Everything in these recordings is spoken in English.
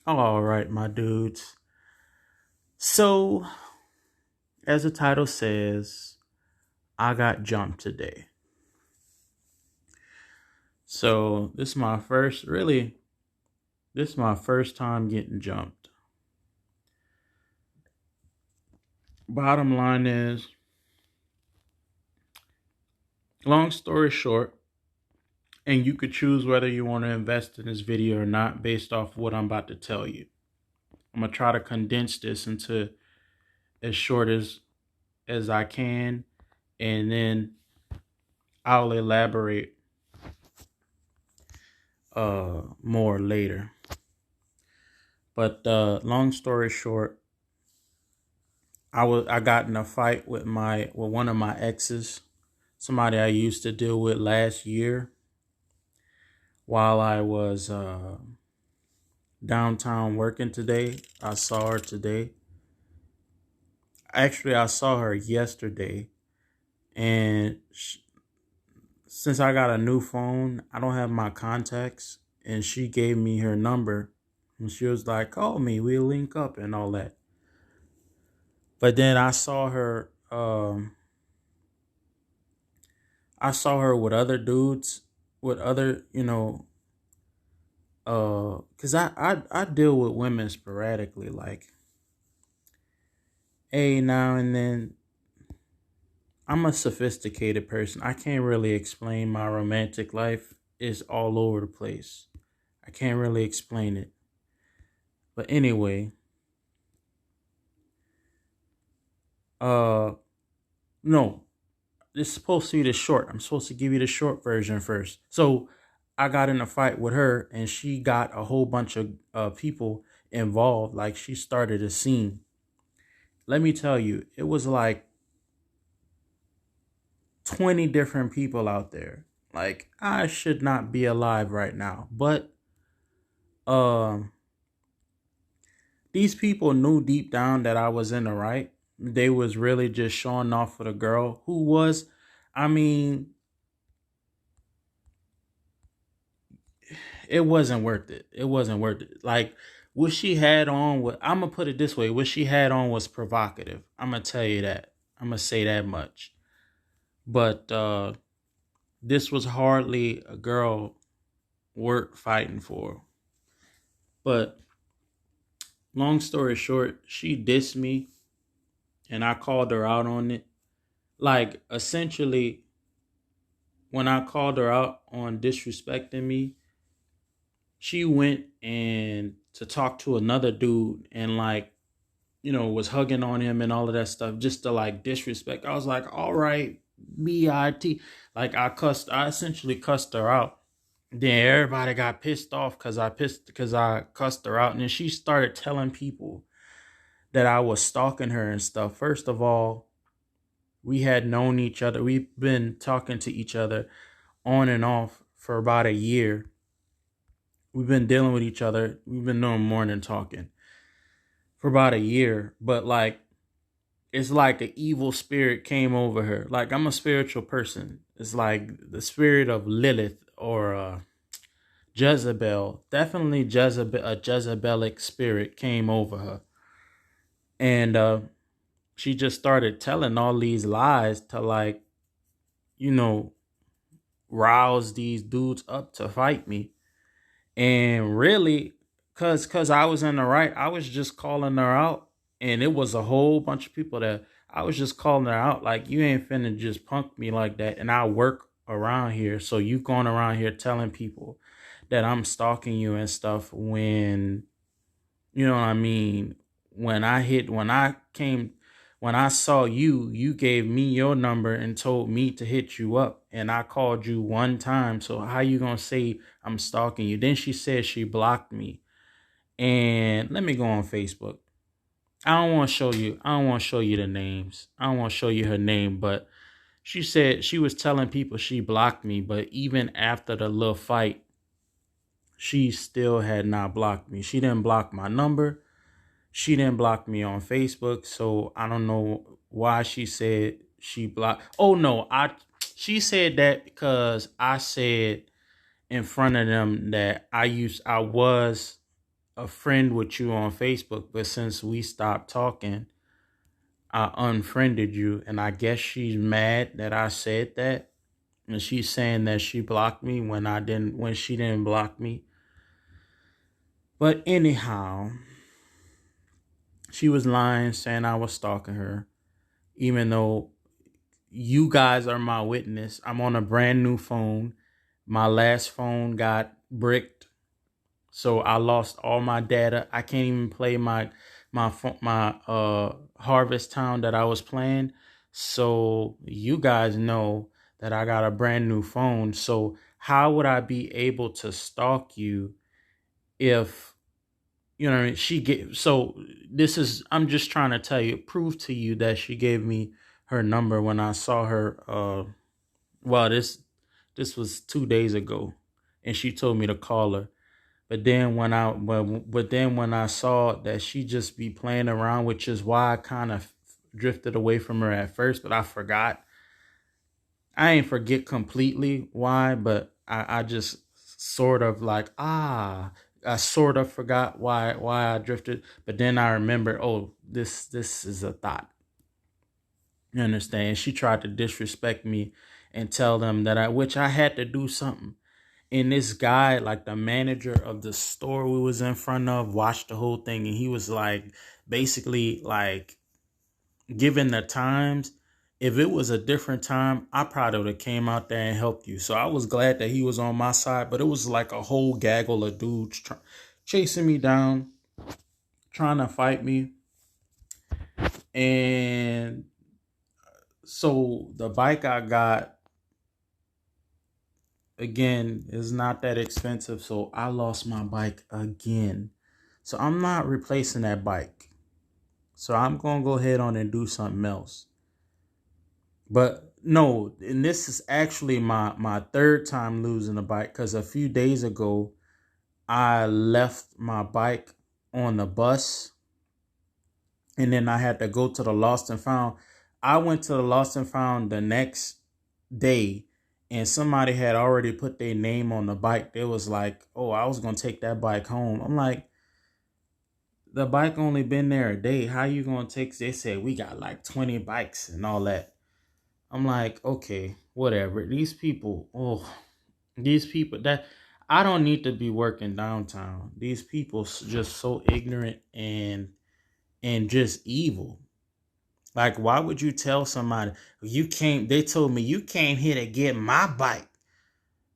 All right, my dudes. So, as the title says, I got jumped today. So, this is my first time getting jumped. Bottom line is, long story short, and you could choose whether you want to invest in this video or not based off what I'm about to tell you. I'm going to try to condense this into as short as I can, and then I'll elaborate more later. But long story short, I got in a fight with one of my exes, somebody I used to deal with last year while I was downtown working today. I saw her today. Actually, I saw her yesterday, and since I got a new phone, I don't have my contacts, and she gave me her number, and she was like, "Call me, we'll link up," and all that. But then I saw her with other dudes, with other, cause I deal with women sporadically, like, hey, now and then. I'm a sophisticated person. I can't really explain my romantic life. It's all over the place. I can't really explain it. But anyway, uh, no, this is supposed to be the short. I'm supposed to give you the short version first. So I got in a fight with her, and she got a whole bunch of people involved. Like, she started a scene. Let me tell you, it was like 20 different people out there. Like, I should not be alive right now. But um these people knew deep down that I was in the right. They was really just showing off for the girl who was, I mean, it wasn't worth it. It wasn't worth it. Like, what she had on, I'm going to put it this way. What she had on was provocative. I'm going to tell you that. I'm going to say that much. But this was hardly a girl worth fighting for. But long story short, she dissed me, and I called her out on it. Like, essentially, when I called her out on disrespecting me, she went and to talk to another dude and, like, was hugging on him and all of that stuff just to, like, disrespect. I was like, all right, BIT. Like, I essentially cussed her out. Then everybody got pissed off because I cussed her out. And then she started telling people that I was stalking her and stuff. First of all, we had known each other. We've been talking to each other on and off for about a year. We've been dealing with each other. We've been doing more than talking for about a year. But, like, it's like an evil spirit came over her. Like, I'm a spiritual person. It's like the spirit of Lilith or Jezebel. Definitely a Jezebelic spirit came over her. And she just started telling all these lies to, like, rouse these dudes up to fight me. And really, cause I was in the right, I was just calling her out, and it was a whole bunch of people that I was just calling her out. Like, you ain't finna just punk me like that. And I work around here, so you going around here telling people that I'm stalking you and stuff when, you know what I mean? When I saw you, you gave me your number and told me to hit you up. And I called you one time. So how you going to say I'm stalking you? Then she said she blocked me. And let me go on Facebook. I don't want to show you. I don't want to show you the names. I don't want to show you her name. But she said she was telling people she blocked me. But even after the little fight, she still had not blocked me. She didn't block my number. She didn't block me on Facebook, so I don't know why she said she blocked. Oh no, she said that because I said in front of them that I was a friend with you on Facebook, but since we stopped talking, I unfriended you, and I guess she's mad that I said that, and she's saying that she blocked me when she didn't block me. But anyhow, she was lying, saying I was stalking her, even though you guys are my witness. I'm on a brand new phone. My last phone got bricked, so I lost all my data. I can't even play my Harvest Town that I was playing. So you guys know that I got a brand new phone. So how would I be able to stalk you if you know what I mean? So this is I'm just trying to prove to you that she gave me her number when I saw her. Well, this was 2 days ago, and she told me to call her. But then when I saw that she just be playing around, which is why I kind of drifted away from her at first, but I forgot. I ain't forget completely why, but I just sort of I sort of forgot why I drifted. But then I remember, oh, this is a thought. You understand? She tried to disrespect me and tell them which I had to do something. And this guy, like the manager of the store we was in front of, watched the whole thing, and he was like, basically like given the times. If it was a different time, I probably would have came out there and helped you. So I was glad that he was on my side, but it was like a whole gaggle of dudes chasing me down, trying to fight me. And so the bike I got, again, is not that expensive. So I lost my bike again. So I'm not replacing that bike. So I'm going to go ahead on and do something else. But no, and this is actually my third time losing a bike, because a few days ago, I left my bike on the bus, and then I had to go to the lost and found. I went to the lost and found the next day, and somebody had already put their name on the bike. They was like, oh, I was going to take that bike home. I'm like, the bike only been there a day. How you going to take? They said, we got like 20 bikes and all that. I'm like, okay, whatever. These people that I don't need to be working downtown. These people just so ignorant and just evil. Like, why would you tell somebody they told me you came here to get my bike.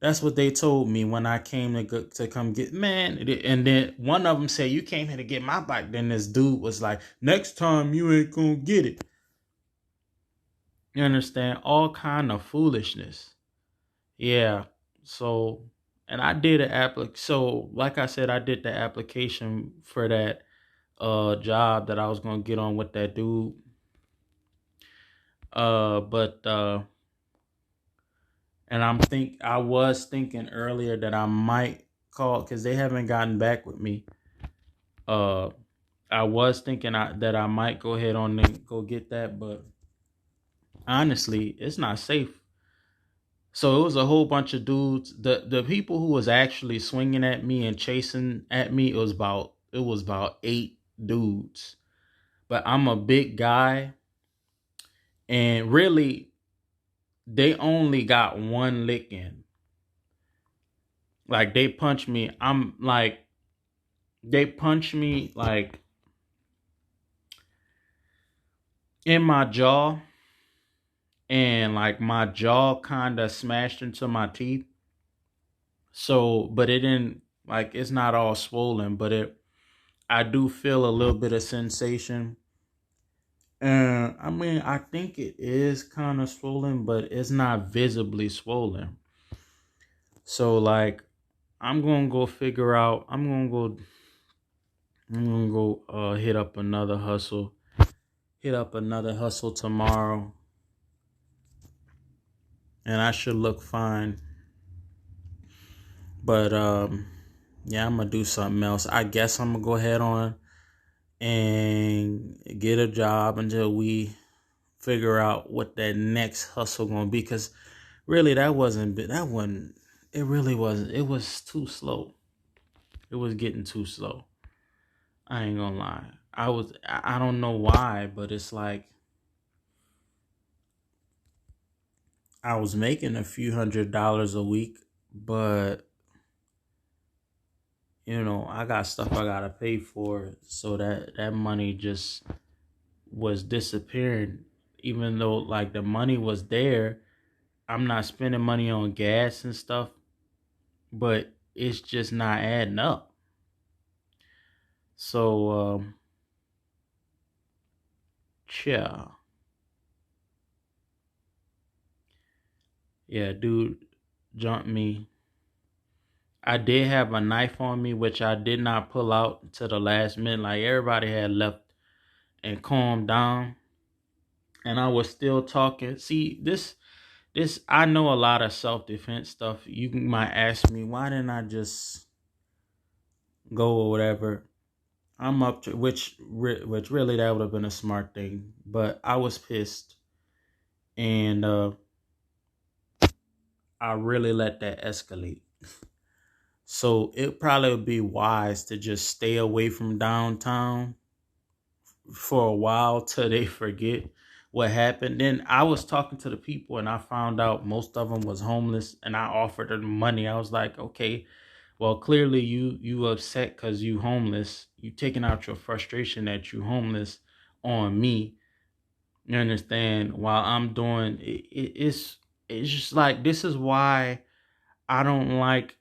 That's what they told me when I came to come get, man. And then one of them said, you came here to get my bike. Then this dude was like, next time you ain't gonna get it. You understand? All kind of foolishness. Yeah. So, and I did so like I said, I did the application for that job that I was gonna get on with that dude. But and I was thinking earlier that I might call, because they haven't gotten back with me. Uh, I was thinking that I might go ahead on and go get that, but honestly, it's not safe. So it was a whole bunch of dudes. The people who was actually swinging at me and chasing at me, it was about 8 dudes. But I'm a big guy, and really, they only got one lick in. Like, they punched me. They punched me like in my jaw, and like my jaw kind of smashed into my teeth. So, but it didn't, like, it's not all swollen, but I do feel a little bit of sensation. And I mean, I think it is kind of swollen, but it's not visibly swollen. So like, I'm gonna go figure out. I'm gonna go hit up another hustle. Hit up another hustle tomorrow, and I should look fine. But yeah, I'm gonna do something else. I guess I'm gonna go ahead on and get a job until we figure out what that next hustle gonna be. Because really, that wasn't. It really wasn't. It was too slow. It was getting too slow. I ain't gonna lie. I don't know why, but it's like I was making a few $100s a week, but I got stuff I gotta pay for, so that money just was disappearing. Even though like the money was there, I'm not spending money on gas and stuff, but it's just not adding up. So, yeah, yeah, dude jumped me. I did have a knife on me, which I did not pull out to the last minute. Like everybody had left and calmed down, and I was still talking. See, this I know a lot of self defense stuff. You might ask me why didn't I just go or whatever. I'm up to which really that would have been a smart thing, but I was pissed, and I really let that escalate. So it probably would be wise to just stay away from downtown for a while till they forget what happened. Then I was talking to the people and I found out most of them was homeless, and I offered them money. I was like, okay, well, clearly you upset because you homeless. You taking out your frustration that you homeless on me. You understand? While I'm doing it's just like this is why I don't like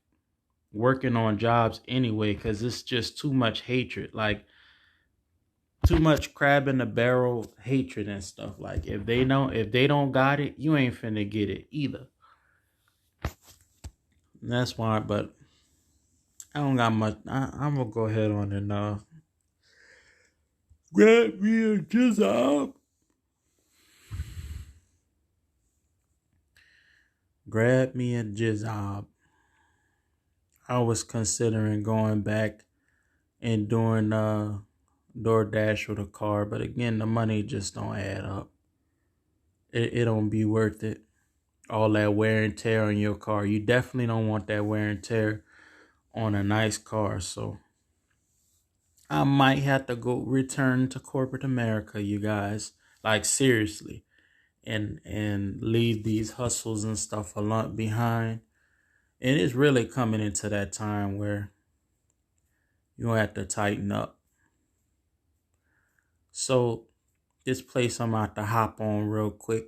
working on jobs anyway, because it's just too much hatred. Like too much crab in the barrel hatred and stuff. Like if they don't got it, you ain't finna get it either. And that's why. But I don't got much. I'm gonna go ahead on and grab me a job. Grab me a job. I was considering going back and doing DoorDash with a car, but again, the money just don't add up. It don't be worth it. All that wear and tear on your car. You definitely don't want that wear and tear on a nice car. So I might have to go return to corporate America, you guys. Like seriously. And leave these hustles and stuff a lot behind. And it's really coming into that time where you're gonna have to tighten up. So this place I'm about to hop on real quick.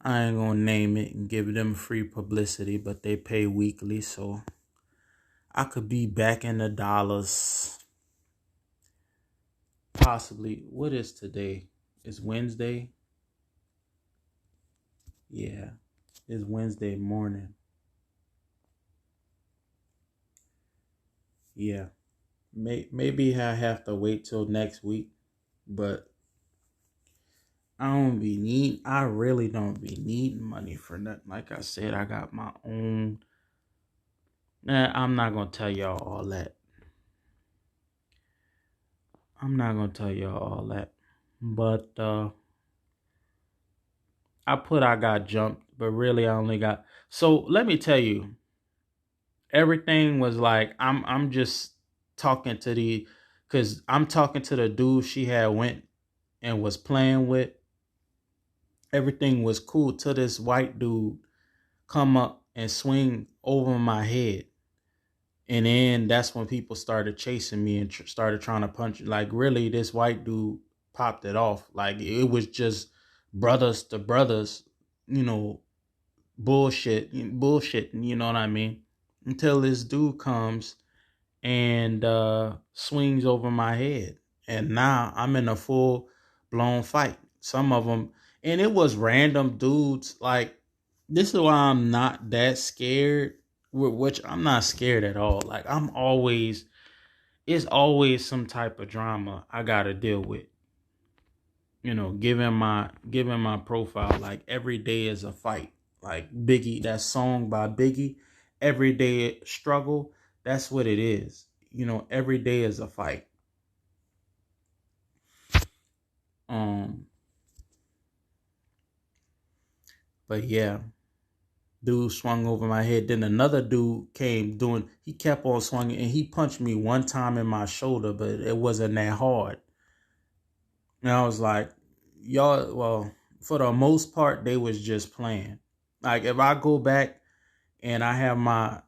I ain't gonna name it and give them free publicity, but they pay weekly, so I could be back in the dollars. Possibly. What is today? It's Wednesday. Yeah, it's Wednesday morning. Yeah, maybe I have to wait till next week, but I really don't be needing money for nothing. Like I said, I got my own. Nah, I'm not gonna tell y'all all that. I'm not gonna tell y'all all that. But I got jumped, but really I only got. So let me tell you, everything was like I'm just talking to cause I'm talking to the dude she had went and was playing with. Everything was cool till this white dude come up and swing over my head. And then that's when people started chasing me and started trying to punch. Like really, this white dude popped it off. Like it was just brothers to brothers, you know, bullshit. You know what I mean? Until this dude comes and swings over my head, and now I'm in a full blown fight. Some of them, and it was random dudes. Like this is why I'm not that scared. Which I'm not scared at all. Like it's always some type of drama I gotta deal with. Given my profile, like every day is a fight. Like Biggie, that song by Biggie, Everyday Struggle, that's what it is. Every day is a fight. Um, but yeah, Dude swung over my head. Then another dude came doing, he kept on swinging and he punched me one time in my shoulder, but it wasn't that hard. And I was like, y'all, well, for the most part, they was just playing. Like if I go back and I have my,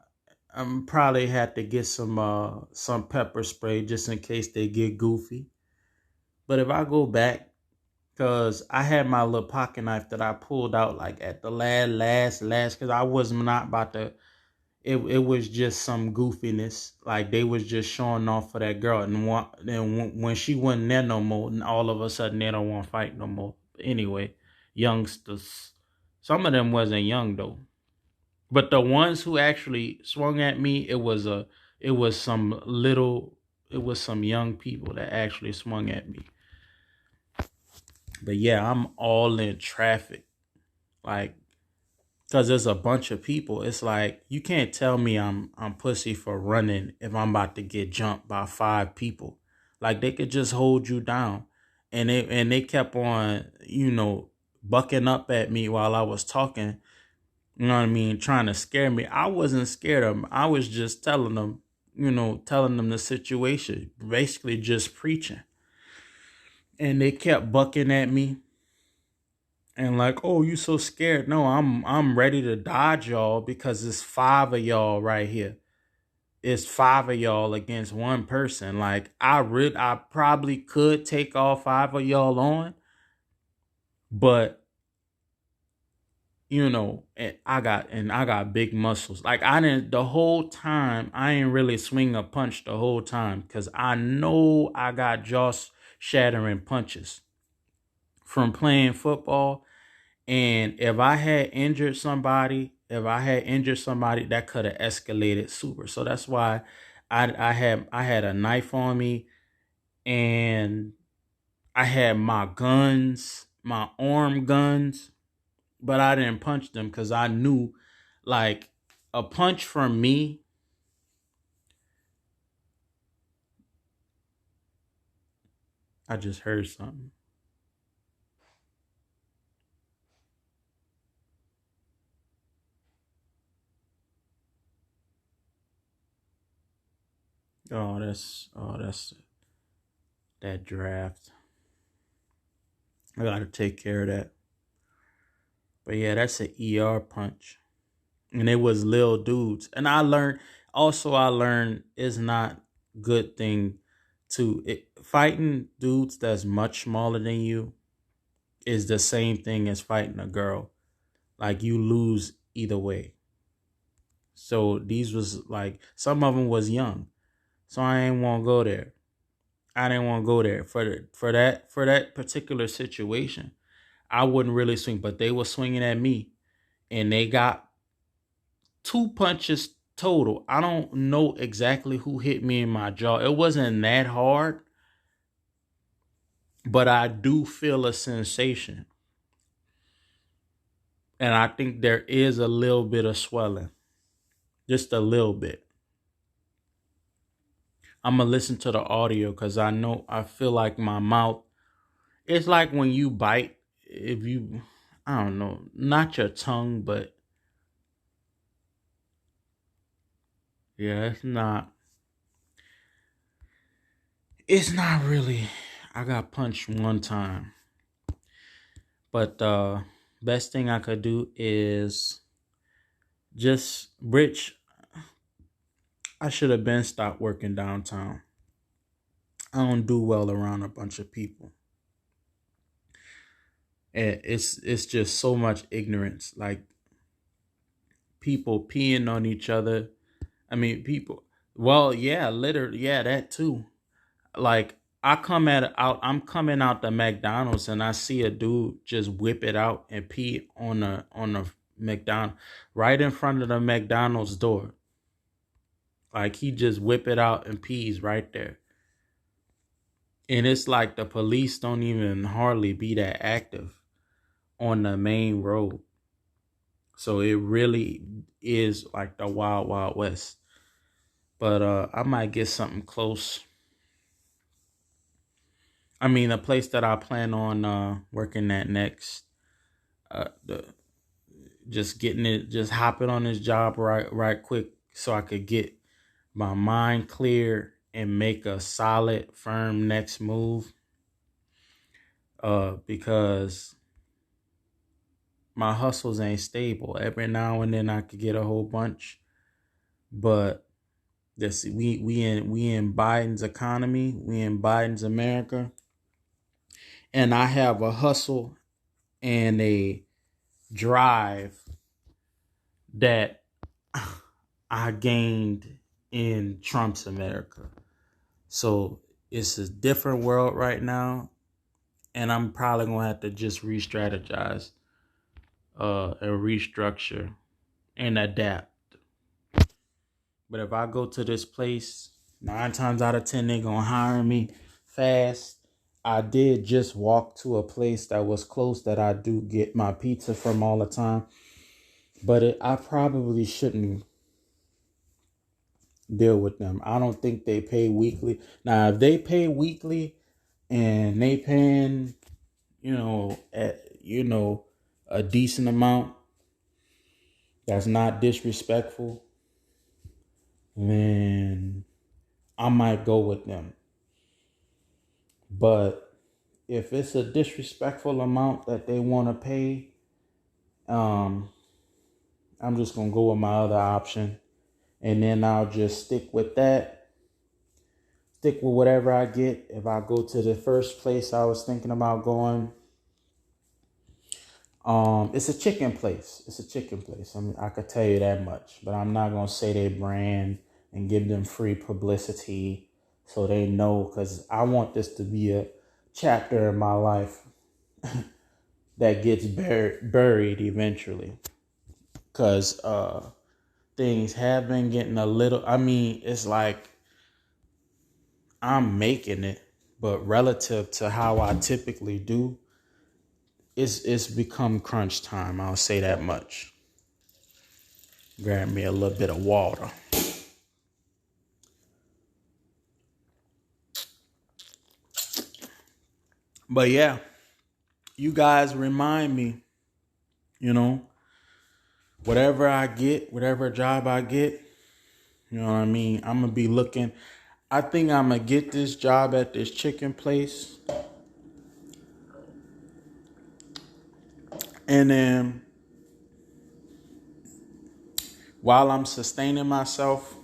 I'm probably have to get some pepper spray just in case they get goofy. But if I go back, cause I had my little pocket knife that I pulled out like at the last, cause I was not about to. It was just some goofiness, like they was just showing off for that girl, and then when she wasn't there no more, and all of a sudden they don't want to fight no more. Anyway, youngsters, some of them wasn't young though. But the ones who actually swung at me, it was some little, it was some young people that actually swung at me. But yeah, I'm all in traffic, like, cause there's a bunch of people. It's like you can't tell me I'm pussy for running if I'm about to get jumped by 5 people. Like they could just hold you down, and they kept on, bucking up at me while I was talking. You know what I mean? Trying to scare me. I wasn't scared of them. I was just telling them, telling them the situation. Basically just preaching. And they kept bucking at me and like, oh, you so scared. No, I'm ready to dodge y'all because it's 5 of y'all right here. It's 5 of y'all against one person. Like I probably could take all 5 of y'all on, but and I got big muscles. Like I didn't the whole time. I ain't really swing a punch the whole time because I know I got jaw shattering punches from playing football. And if I had injured somebody, that could have escalated super. So that's why I had a knife on me, and I had my guns, my arm guns, but I didn't punch them because I knew, like, a punch from me. I just heard something. Oh, that's that draft. I gotta take care of that. But yeah, that's an ER punch. And it was little dudes. And I learned it's not good thing fighting dudes that's much smaller than you is the same thing as fighting a girl. Like you lose either way. So these was like some of them was young. So I ain't want to go there. I didn't want to go there for that particular situation. I wouldn't really swing, but they were swinging at me, and they got 2 punches total. I don't know exactly who hit me in my jaw. It wasn't that hard, but I do feel a sensation. And I think there is a little bit of swelling, just a little bit. I'm going to listen to the audio because I feel like my mouth, it's like when you bite, if you, I don't know, not your tongue, but yeah, it's not really. I got punched one time. But best thing I could do is just Rich. I should have been stopped working downtown. I don't do well around a bunch of people. And it's just so much ignorance. Like people peeing on each other. I mean people, well, yeah, literally, yeah, that too. Like I'm coming out the McDonald's and I see a dude just whip it out and pee on the McDonald's right in front of the McDonald's door. Like he just whip it out and pees right there. And it's like the police don't even hardly be that active on the main road. So it really is like the wild, wild west. But I might get something close. I mean, the place that I plan on working at next, the just getting it, just hopping on this job right quick so I could get my mind clear and make a solid, firm next move. Because my hustles ain't stable. Every now and then I could get a whole bunch, but this we in Biden's economy, we in Biden's America, and I have a hustle and a drive that I gained in Trump's America. So it's a different world right now, and I'm probably gonna have to just re-strategize, and restructure and adapt. But if I go to this place, 9 times out of 10 they're gonna hire me fast. I did just walk to a place that was close that I do get my pizza from all the time, but I probably shouldn't deal with them. I don't think they pay weekly. Now, if they pay weekly and they paying, a decent amount that's not disrespectful, then I might go with them. But if it's a disrespectful amount that they want to pay, I'm just gonna go with my other option, and then I'll just stick with that. Stick with whatever I get. If I go to the first place I was thinking about going, it's a chicken place. It's a chicken place. I could tell you that much, but I'm not gonna say their brand and give them free publicity so they know, because I want this to be a chapter in my life that gets buried eventually. Because things have been getting a little. I mean, it's like I'm making it, but relative to how I typically do, it's become crunch time. I'll say that much. Grab me a little bit of water. But yeah, you guys remind me, whatever I get, whatever job I get, you know what I mean? I'm going to be looking. I think I'm going to get this job at this chicken place. And then while I'm sustaining myself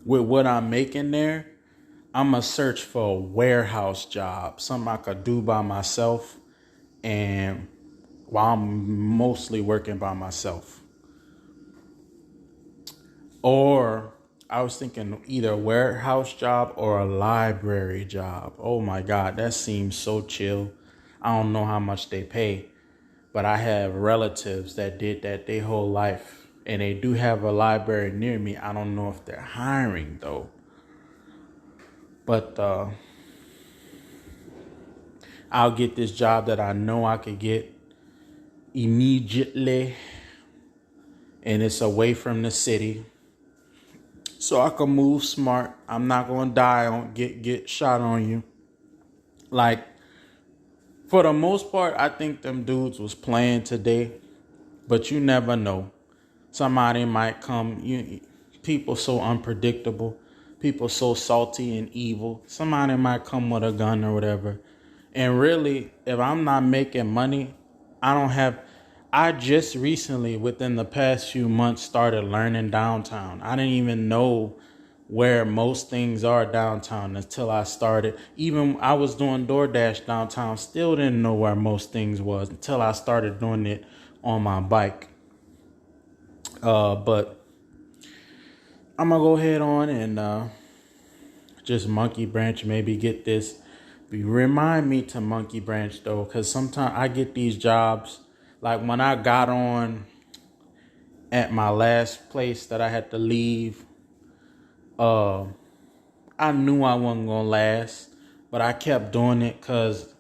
with what I'm making there, I'm going to search for a warehouse job, something I could do by myself, and while I'm mostly working by myself. Or I was thinking either a warehouse job or a library job. Oh my God, that seems so chill. I don't know how much they pay, but I have relatives that did that their whole life, and they do have a library near me. I don't know if they're hiring though. But I'll get this job that I know I could get immediately, and it's away from the city, so I can move smart. I'm not gonna die on get shot on you. Like, for the most part, I think them dudes was playing today, but you never know. Somebody might come. People so unpredictable, people so salty and evil. Somebody might come with a gun or whatever. And really, if I'm not making money, I don't have. I just recently, within the past few months, started learning downtown. I didn't even know where most things are downtown until I started. Even I was doing DoorDash downtown, still didn't know where most things was until I started doing it on my bike. But I'm gonna go ahead on and just monkey branch, maybe get this. Remind me to monkey branch though, because sometimes I get these jobs. Like when I got on at my last place that I had to leave, I knew I wasn't gonna last, but I kept doing it because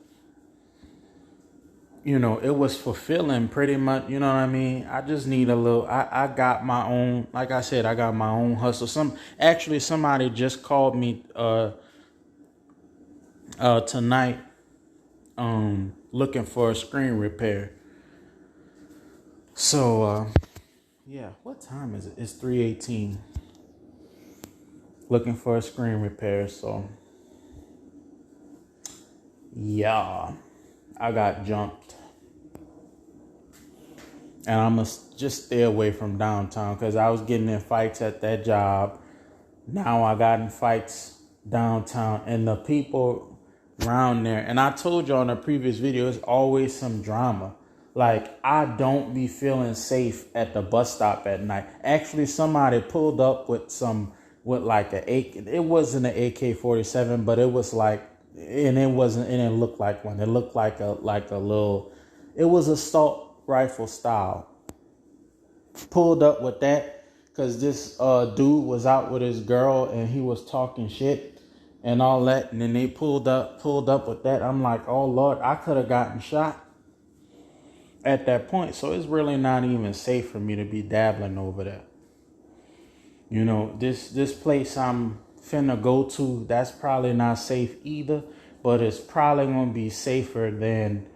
it was fulfilling pretty much. You know what I mean? I just need a little. I got my own. Like I said, I got my own hustle. Somebody just called me tonight, looking for a screen repair. So, yeah, what time is it? It's 3:18. Looking for a screen repair. So, yeah, I got jumped. And I must just stay away from downtown because I was getting in fights at that job. Now I got in fights downtown, and the people around there. And I told you on a previous video, it's always some drama. Like, I don't be feeling safe at the bus stop at night. Actually, somebody pulled up with like it wasn't an AK-47, but it was like, and it wasn't, and it looked like one. It looked like a little, it was assault rifle style. Pulled up with that because this dude was out with his girl and he was talking shit and all that, and then they pulled up with that. I'm like, oh Lord, I could have gotten shot at that point. So it's really not even safe for me to be dabbling over there. You know, this place I'm finna go to, that's probably not safe either, but it's probably gonna be safer than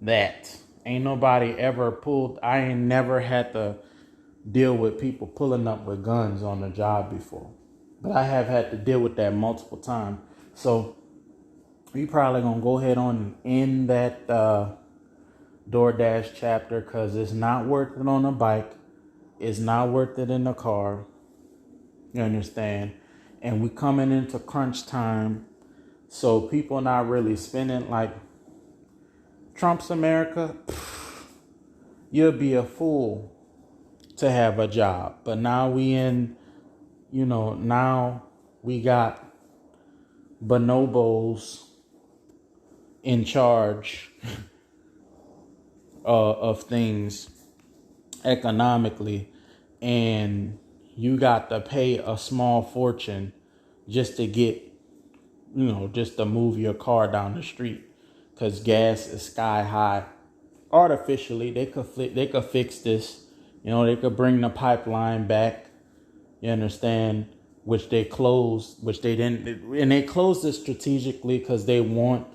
that. Ain't nobody ever pulled, I ain't never had to deal with people pulling up with guns on the job before. But I have had to deal with that multiple times. So we probably gonna go ahead on and end that DoorDash chapter because it's not worth it on a bike. It's not worth it in the car. You understand? And we coming into crunch time. So people not really spending like Trump's America. You'll be a fool to have a job. But now now we got bonobos in charge of things economically, and you got to pay a small fortune just to get, just to move your car down the street because gas is sky high. Artificially, they could fix this. They could bring the pipeline back. You understand? Which they closed, which they didn't, and they closed it strategically because they want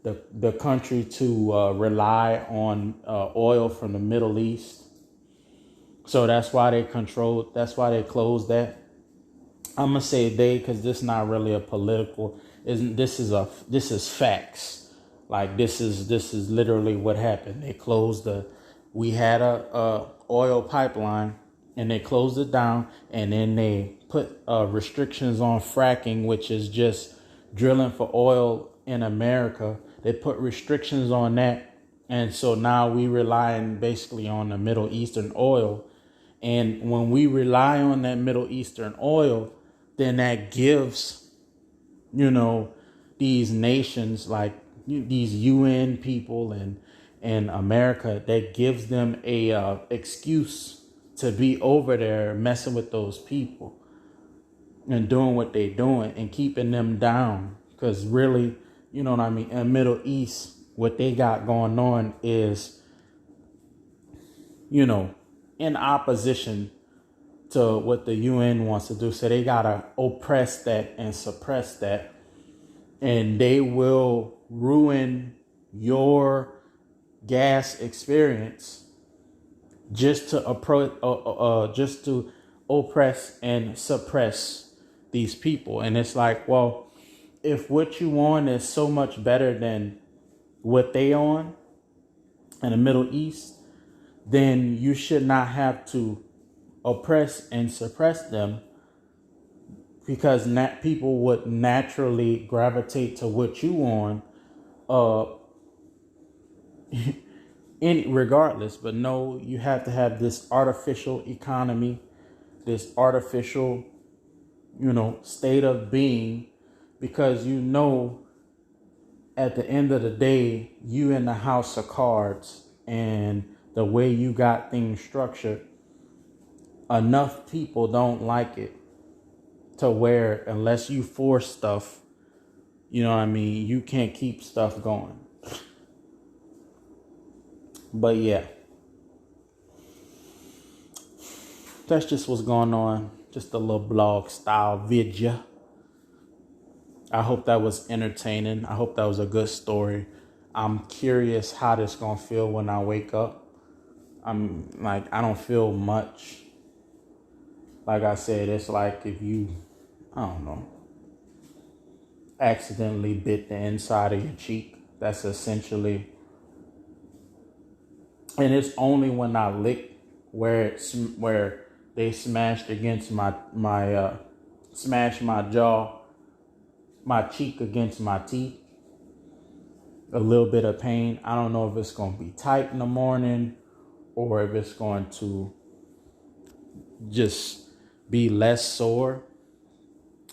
the country to rely on oil from the Middle East. So that's why they closed that. I'm gonna say they because this is not really a political. This is facts. Like this is literally what happened. They closed we had a oil pipeline and they closed it down, and then they put restrictions on fracking, which is just drilling for oil in America. They put restrictions on that, and so now we relying basically on the Middle Eastern oil. And when we rely on that Middle Eastern oil, then that gives, these nations like these UN people and America, that gives them a excuse to be over there messing with those people and doing what they're doing and keeping them down. Because really, you know what I mean, in the Middle East, what they got going on is, in opposition to what the UN wants to do. So they got to oppress that and suppress that. And they will ruin your gas experience just to oppress and suppress these people. And it's like, well, if what you want is so much better than what they on in the Middle East, then you should not have to oppress and suppress them, because people would naturally gravitate to what you on, regardless. But no, you have to have this artificial economy, this artificial, state of being, because at the end of the day, you in the house of cards, and the way you got things structured, enough people don't like it to where unless you force stuff, you can't keep stuff going. But yeah, that's just what's going on. Just a little blog style video. I hope that was entertaining. I hope that was a good story. I'm curious how this gonna feel when I wake up. I'm like, I don't feel much. Like I said, it's like if you, I don't know, accidentally bit the inside of your cheek. That's essentially, and it's only when I lick where they smashed against smashed my jaw, my cheek against my teeth. A little bit of pain. I don't know if it's going to be tight in the morning or if it's going to just be less sore.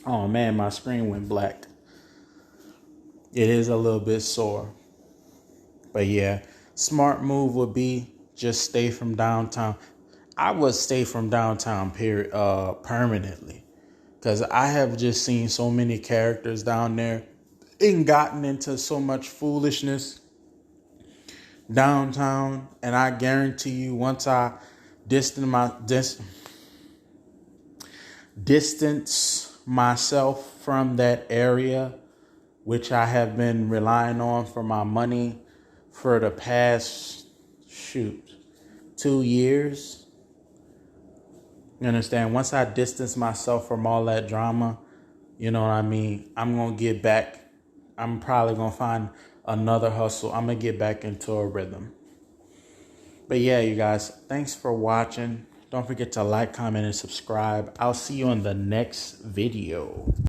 Oh man, my screen went black. It is a little bit sore. But yeah, smart move would be just stay from downtown. I would stay from downtown permanently. Because I have just seen so many characters down there and gotten into so much foolishness downtown. And I guarantee you, once I distance myself from that area, which I have been relying on for my money for the past 2 years. You understand? Once I distance myself from all that drama, you know what I mean? I'm going to get back. I'm probably going to find another hustle. I'm going to get back into a rhythm. But yeah, you guys, thanks for watching. Don't forget to like, comment, and subscribe. I'll see you in the next video.